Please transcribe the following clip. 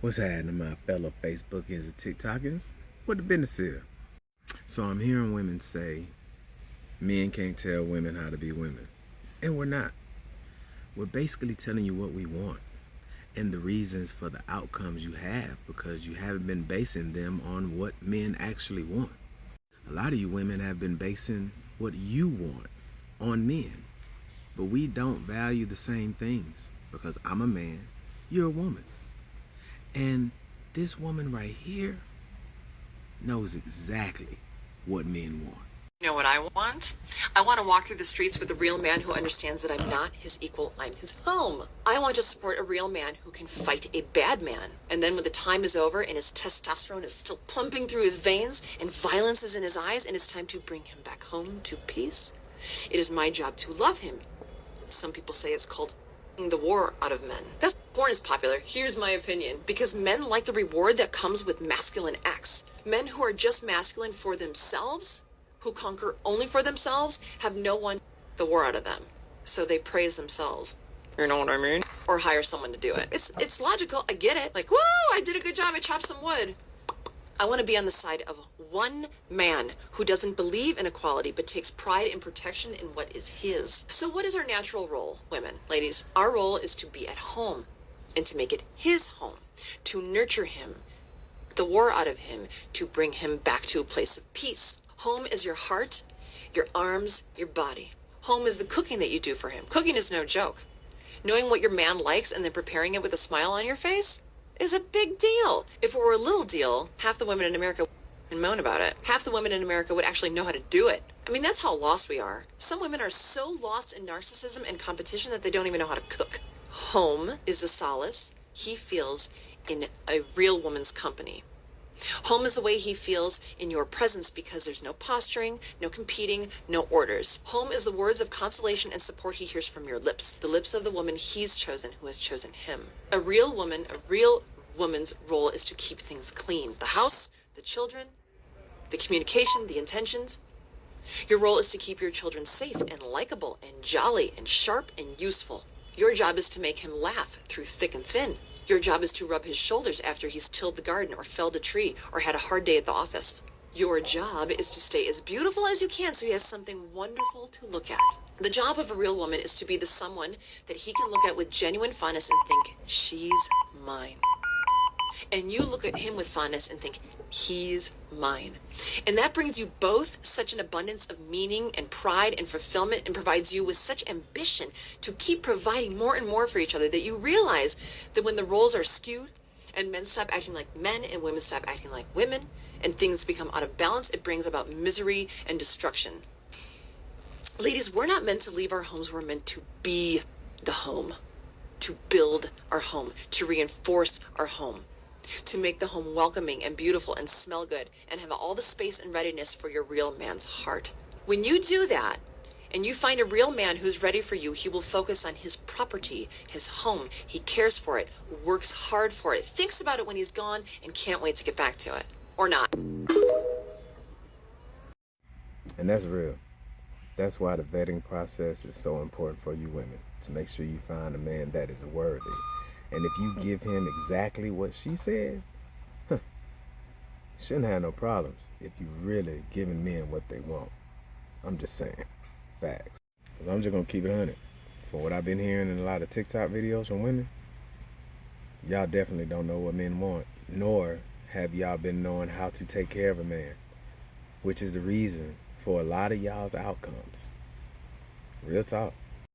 What's happening, my fellow Facebookers and TikTokers? What the business is? So I'm hearing women say men can't tell women how to be women. And we're not. We're basically telling you what we want and the reasons for the outcomes you have because you haven't been basing them on what men actually want. A lot of you women have been basing what you want on men. But we don't value the same things because I'm a man, you're a woman. And this woman right here knows exactly what men want. You know what I want? I want to walk through the streets with a real man who understands that I'm not his equal, I'm his home. I want to support a real man who can fight a bad man. And then when the time is over and his testosterone is still pumping through his veins and violence is in his eyes and it's time to bring him back home to peace, it is my job to love him. Some people say it's called the war out of men. That's why porn is popular. Here's my opinion. Because men like the reward that comes with masculine acts. Men who are just masculine for themselves, who conquer only for themselves, have no one the war out of them. So they praise themselves. You know what I mean? Or hire someone to do it. It's logical. I get it. Like, whoa, I did a good job. I chopped some wood. I want to be on the side of one man who doesn't believe in equality but takes pride in protection in what is his. So what is our natural role, women, ladies? Our role is to be at home and to make it his home, to nurture him, the war out of him, to bring him back to a place of peace. Home is your heart, your arms, your body. Home is the cooking that you do for him. Cooking is no joke. Knowing what your man likes and then preparing it with a smile on your face is a big deal. If it were a little deal, half the women in America would moan about it. Half the women in America would actually know how to do it. I mean, that's how lost we are. Some women are so lost in narcissism and competition that they don't even know how to cook. Home is the solace he feels in a real woman's company. Home is the way he feels in your presence because there's no posturing, no competing, no orders. Home is the words of consolation and support he hears from your lips, the lips of the woman he's chosen who has chosen him. A real woman's role is to keep things clean. The house, the children, the communication, the intentions. Your role is to keep your children safe and likable and jolly and sharp and useful. Your job is to make him laugh through thick and thin. Your job is to rub his shoulders after he's tilled the garden or felled a tree or had a hard day at the office. Your job is to stay as beautiful as you can so he has something wonderful to look at. The job of a real woman is to be the someone that he can look at with genuine fondness and think, she's mine. And you look at him with fondness and think, he's mine. And that brings you both such an abundance of meaning and pride and fulfillment and provides you with such ambition to keep providing more and more for each other that you realize that when the roles are skewed and men stop acting like men and women stop acting like women and things become out of balance, it brings about misery and destruction. Ladies, we're not meant to leave our homes. We're meant to be the home, to build our home, to reinforce our home, to make the home welcoming and beautiful and smell good and have all the space and readiness for your real man's heart. When you do that and you find a real man who's ready for you, he will focus on his property, his home. He cares for it, works hard for it, thinks about it when he's gone and can't wait to get back to it. Or not. And that's real. That's why the vetting process is so important for you women, to make sure you find a man that is worthy. And if you give him exactly what she said, shouldn't have no problems if you really giving men what they want. I'm just saying. Facts. I'm just going to keep it 100. From what I've been hearing in a lot of TikTok videos from women, y'all definitely don't know what men want, nor have y'all been knowing how to take care of a man, which is the reason for a lot of y'all's outcomes. Real talk.